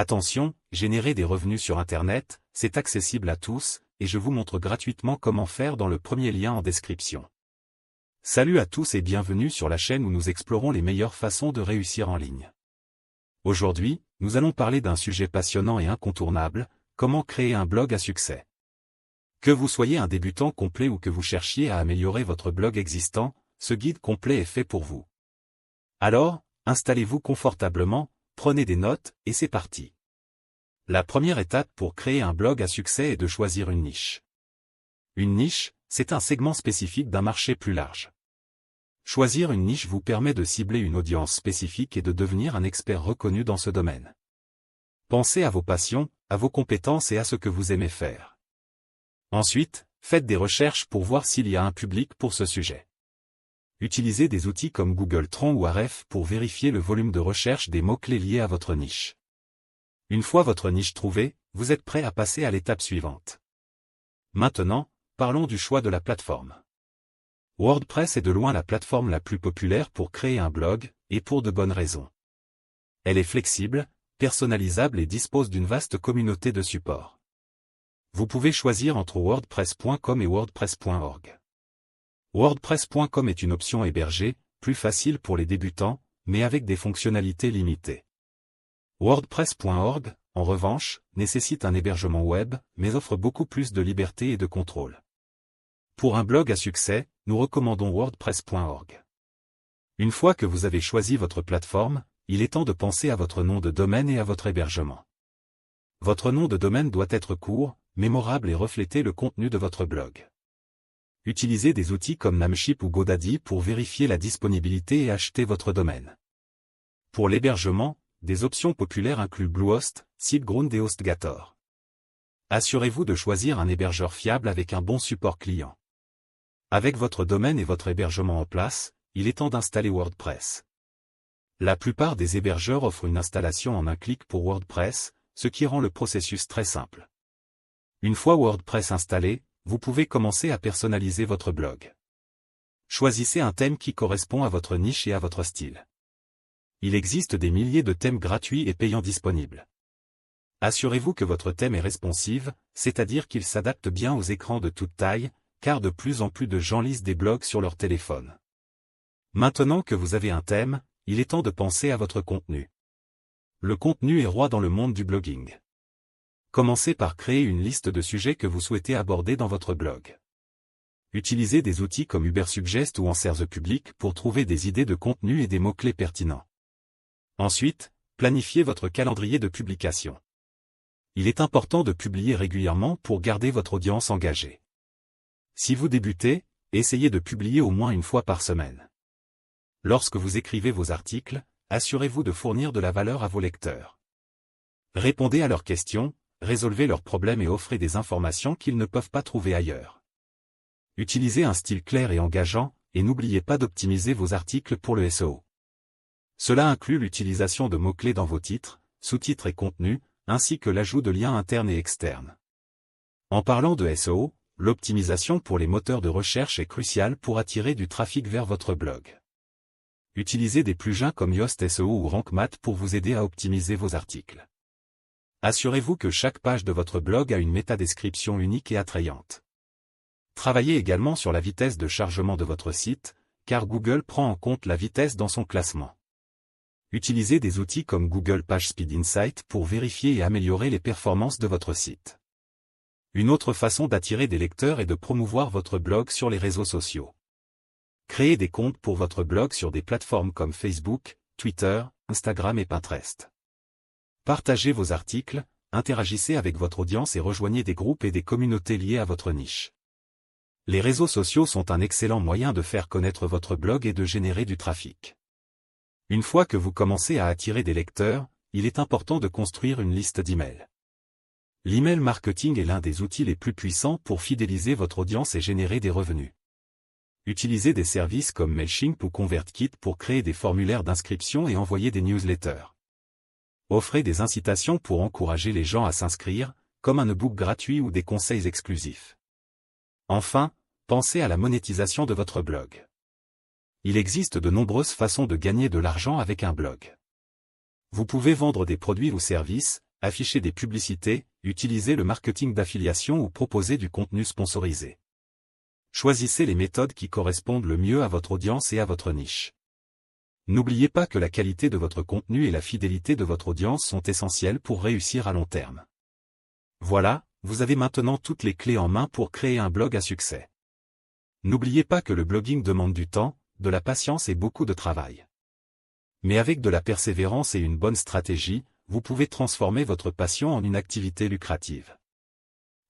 Attention, générer des revenus sur Internet, c'est accessible à tous, et je vous montre gratuitement comment faire dans le premier lien en description. Salut à tous et bienvenue sur la chaîne où nous explorons les meilleures façons de réussir en ligne. Aujourd'hui, nous allons parler d'un sujet passionnant et incontournable, comment créer un blog à succès. Que vous soyez un débutant complet ou que vous cherchiez à améliorer votre blog existant, ce guide complet est fait pour vous. Alors, installez-vous confortablement, prenez des notes, et c'est parti. La première étape pour créer un blog à succès est de choisir une niche. Une niche, c'est un segment spécifique d'un marché plus large. Choisir une niche vous permet de cibler une audience spécifique et de devenir un expert reconnu dans ce domaine. Pensez à vos passions, à vos compétences et à ce que vous aimez faire. Ensuite, faites des recherches pour voir s'il y a un public pour ce sujet. Utilisez des outils comme Google Trends ou Ahrefs pour vérifier le volume de recherche des mots-clés liés à votre niche. Une fois votre niche trouvée, vous êtes prêt à passer à l'étape suivante. Maintenant, parlons du choix de la plateforme. WordPress est de loin la plateforme la plus populaire pour créer un blog, et pour de bonnes raisons. Elle est flexible, personnalisable et dispose d'une vaste communauté de support. Vous pouvez choisir entre WordPress.com et WordPress.org. WordPress.com est une option hébergée, plus facile pour les débutants, mais avec des fonctionnalités limitées. WordPress.org, en revanche, nécessite un hébergement web, mais offre beaucoup plus de liberté et de contrôle. Pour un blog à succès, nous recommandons WordPress.org. Une fois que vous avez choisi votre plateforme, il est temps de penser à votre nom de domaine et à votre hébergement. Votre nom de domaine doit être court, mémorable et refléter le contenu de votre blog. Utilisez des outils comme Namecheap ou GoDaddy pour vérifier la disponibilité et acheter votre domaine. Pour l'hébergement, des options populaires incluent Bluehost, SiteGround et HostGator. Assurez-vous de choisir un hébergeur fiable avec un bon support client. Avec votre domaine et votre hébergement en place, il est temps d'installer WordPress. La plupart des hébergeurs offrent une installation en un clic pour WordPress, ce qui rend le processus très simple. Une fois WordPress installé, vous pouvez commencer à personnaliser votre blog. Choisissez un thème qui correspond à votre niche et à votre style. Il existe des milliers de thèmes gratuits et payants disponibles. Assurez-vous que votre thème est responsive, c'est-à-dire qu'il s'adapte bien aux écrans de toute taille, car de plus en plus de gens lisent des blogs sur leur téléphone. Maintenant que vous avez un thème, il est temps de penser à votre contenu. Le contenu est roi dans le monde du blogging. Commencez par créer une liste de sujets que vous souhaitez aborder dans votre blog. Utilisez des outils comme Ubersuggest ou Answer the Public pour trouver des idées de contenu et des mots-clés pertinents. Ensuite, planifiez votre calendrier de publication. Il est important de publier régulièrement pour garder votre audience engagée. Si vous débutez, essayez de publier au moins une fois par semaine. Lorsque vous écrivez vos articles, assurez-vous de fournir de la valeur à vos lecteurs. Répondez à leurs questions, résolvez leurs problèmes et offrez des informations qu'ils ne peuvent pas trouver ailleurs. Utilisez un style clair et engageant, et n'oubliez pas d'optimiser vos articles pour le SEO. Cela inclut l'utilisation de mots-clés dans vos titres, sous-titres et contenus, ainsi que l'ajout de liens internes et externes. En parlant de SEO, l'optimisation pour les moteurs de recherche est cruciale pour attirer du trafic vers votre blog. Utilisez des plugins comme Yoast SEO ou RankMath pour vous aider à optimiser vos articles. Assurez-vous que chaque page de votre blog a une métadescription unique et attrayante. Travaillez également sur la vitesse de chargement de votre site, car Google prend en compte la vitesse dans son classement. Utilisez des outils comme Google PageSpeed Insight pour vérifier et améliorer les performances de votre site. Une autre façon d'attirer des lecteurs est de promouvoir votre blog sur les réseaux sociaux. Créez des comptes pour votre blog sur des plateformes comme Facebook, Twitter, Instagram et Pinterest. Partagez vos articles, interagissez avec votre audience et rejoignez des groupes et des communautés liées à votre niche. Les réseaux sociaux sont un excellent moyen de faire connaître votre blog et de générer du trafic. Une fois que vous commencez à attirer des lecteurs, il est important de construire une liste d'emails. L'email marketing est l'un des outils les plus puissants pour fidéliser votre audience et générer des revenus. Utilisez des services comme Mailchimp ou ConvertKit pour créer des formulaires d'inscription et envoyer des newsletters. Offrez des incitations pour encourager les gens à s'inscrire, comme un e-book gratuit ou des conseils exclusifs. Enfin, pensez à la monétisation de votre blog. Il existe de nombreuses façons de gagner de l'argent avec un blog. Vous pouvez vendre des produits ou services, afficher des publicités, utiliser le marketing d'affiliation ou proposer du contenu sponsorisé. Choisissez les méthodes qui correspondent le mieux à votre audience et à votre niche. N'oubliez pas que la qualité de votre contenu et la fidélité de votre audience sont essentielles pour réussir à long terme. Voilà, vous avez maintenant toutes les clés en main pour créer un blog à succès. N'oubliez pas que le blogging demande du temps, de la patience et beaucoup de travail. Mais avec de la persévérance et une bonne stratégie, vous pouvez transformer votre passion en une activité lucrative.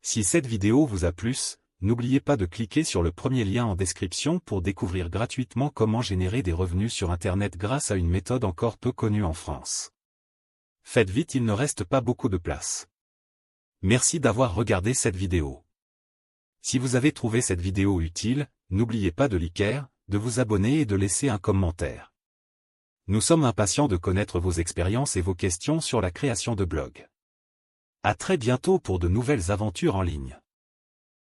Si cette vidéo vous a plu, n'oubliez pas de cliquer sur le premier lien en description pour découvrir gratuitement comment générer des revenus sur Internet grâce à une méthode encore peu connue en France. Faites vite, il ne reste pas beaucoup de place. Merci d'avoir regardé cette vidéo. Si vous avez trouvé cette vidéo utile, n'oubliez pas de liker, de vous abonner et de laisser un commentaire. Nous sommes impatients de connaître vos expériences et vos questions sur la création de blogs. À très bientôt pour de nouvelles aventures en ligne.